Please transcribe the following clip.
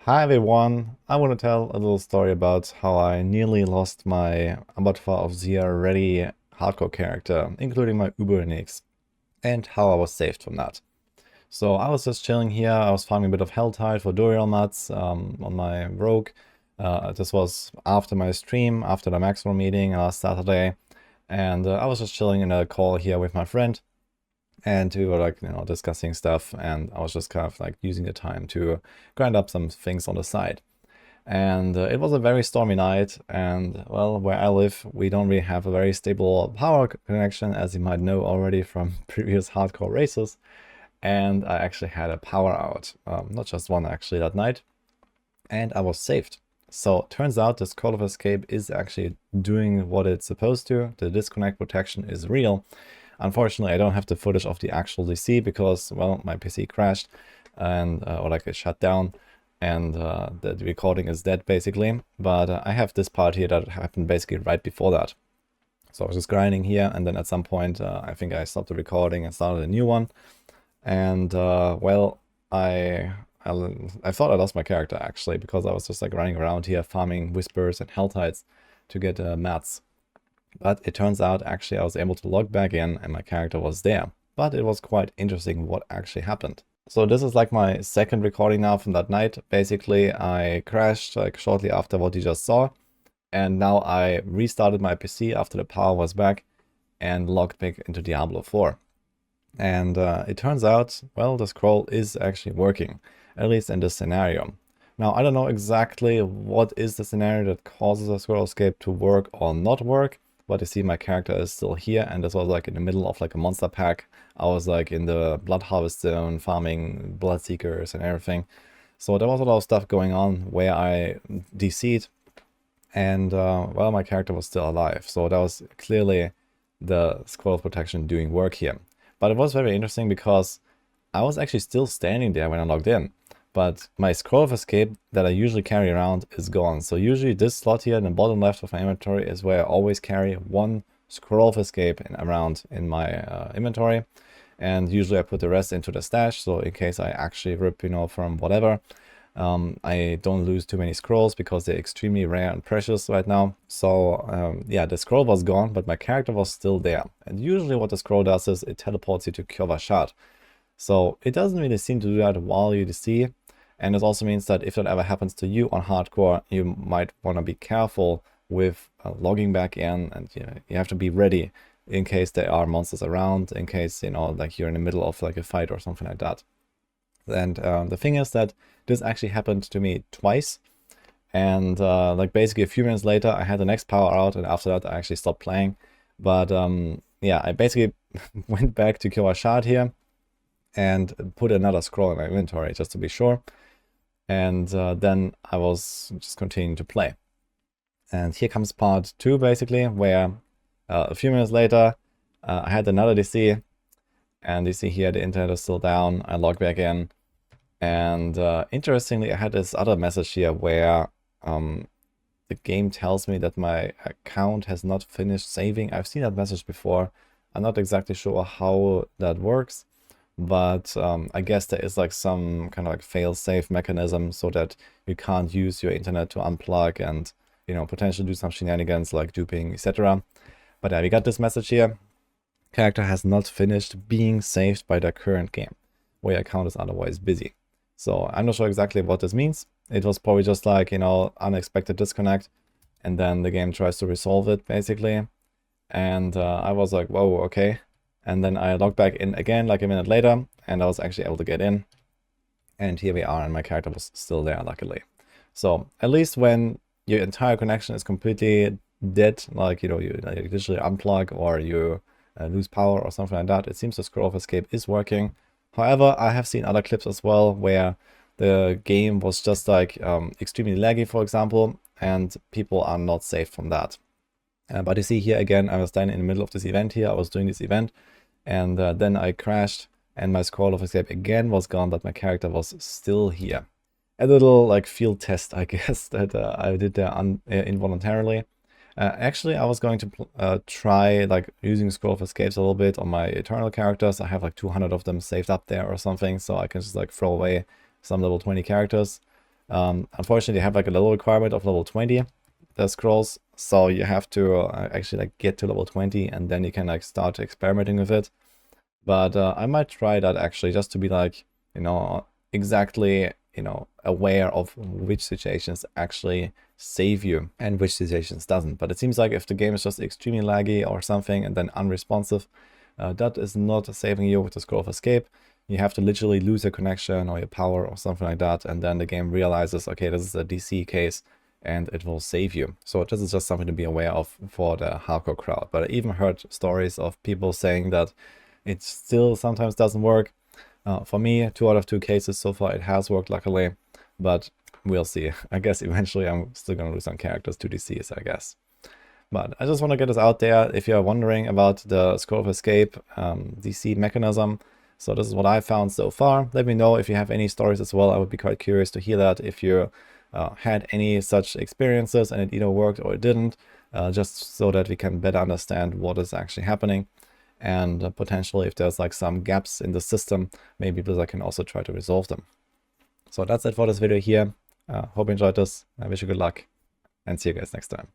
Hi everyone, I want to tell a little story about how I nearly lost my Path of Exile ready hardcore character, including my Uber-Nix, and how I was saved from that. So I was just chilling here, I was farming a bit of Helltide for Duriel Mats on my Rogue. This was after my stream, after the Maxwell meeting last Saturday, and I was just chilling in a call here with my friend. And we were like, discussing stuff, and I was just kind of like using the time to grind up some things on the side. And it was a very stormy night, and well, where I live, we don't really have a very stable power connection, as you might know already from previous hardcore races. And I actually had a power out, not just one actually that night, and I was saved. So turns out this call of escape is actually doing what it's supposed to. The disconnect protection is real. Unfortunately, I don't have the footage of the actual DC because, well, my PC crashed and or like it shut down, and the recording is dead basically. But I have this part here that happened basically right before that. So I was just grinding here, and then at some point I think I stopped the recording and started a new one. And well, I thought I lost my character actually, because I was just like running around here farming whispers and helltides to get mats. But it turns out actually I was able to log back in and my character was there. But it was quite interesting what actually happened. So this is like my second recording now from that night. Basically, I crashed like shortly after what you just saw. And now I restarted my PC after the power was back and logged back into Diablo 4. And it turns out, well, the scroll is actually working, at least in this scenario. Now, I don't know exactly what is the scenario that causes a scroll escape to work or not work. But you see my character is still here, and this was like in the middle of like a monster pack. I was like in the blood harvest zone farming blood seekers and everything. So there was a lot of stuff going on where I DC'd, and well, my character was still alive. So that was clearly the scroll protection doing work here. But it was very interesting because I was actually still standing there when I logged in. But my scroll of escape that I usually carry around is gone. So usually this slot here in the bottom left of my inventory is where I always carry one scroll of escape around in my inventory. And usually I put the rest into the stash. So in case I actually rip, from whatever, I don't lose too many scrolls because they're extremely rare and precious right now. So yeah, the scroll was gone, but my character was still there. And usually what the scroll does is it teleports you to Kyowa Shard. So it doesn't really seem to do that while you DC. And it also means that if that ever happens to you on hardcore, you might want to be careful with logging back in, and you have to be ready in case there are monsters around, in case, like you're in the middle of like a fight or something like that. And the thing is that this actually happened to me twice. And like basically a few minutes later, I had the next power out, and after that, I actually stopped playing. But yeah, I basically went back to Kyowa Shard here and put another scroll in my inventory just to be sure. And then I was just continuing to play. And here comes part 2 basically, where a few minutes later I had another DC, and you see here the internet is still down. I logged back in, and interestingly I had this other message here where the game tells me that my account has not finished saving. I've seen that message before. I'm not exactly sure how that works. But I guess there is like some kind of like fail-safe mechanism so that you can't use your internet to unplug and, potentially do some shenanigans like duping, etc. But yeah, we got this message here. Character has not finished being saved by the current game, where your account is otherwise busy. So I'm not sure exactly what this means. It was probably just like, unexpected disconnect, and then the game tries to resolve it basically. And I was like, whoa, okay. And then I logged back in again like a minute later, and I was actually able to get in. And here we are, and my character was still there, luckily. So at least when your entire connection is completely dead, like, you literally unplug or you lose power or something like that, it seems the scroll of escape is working. However, I have seen other clips as well where the game was just like extremely laggy, for example, and people are not safe from that. But you see here again, I was standing in the middle of this event here. I was doing this event. And then I crashed, and my scroll of escape again was gone, but my character was still here. A little like field test, I guess, that I did there involuntarily. Actually, I was going to try like using scroll of escapes a little bit on my eternal characters. I have like 200 of them saved up there or something, so I can just like throw away some level 20 characters. Unfortunately, they have like a level requirement of level 20, the scrolls, so you have to actually like get to level 20 and then you can like start experimenting with it. But I might try that actually, just to be like, you know, exactly, you know, aware of which situations actually save you and which situations doesn't. But it seems like if the game is just extremely laggy or something and then unresponsive, that is not saving you with the scroll of escape. You have to literally lose your connection or your power or something like that, and then the game realizes, okay, this is a DC case, and it will save you. So this is just something to be aware of for the hardcore crowd. But I even heard stories of people saying that it still sometimes doesn't work. For me, 2 out of 2 cases so far, it has worked, luckily, but we'll see. I guess eventually I'm still gonna lose some characters to DCs, I guess. But I just want to get this out there if you're wondering about the scroll of escape DC mechanism. So this is what I found so far. Let me know if you have any stories as well. I would be quite curious to hear that, if you had any such experiences and it either worked or it didn't, just so that we can better understand what is actually happening. And potentially if there's like some gaps in the system, maybe Blizzard can also try to resolve them. So that's it for this video here. Hope you enjoyed this. I wish you good luck and see you guys next time.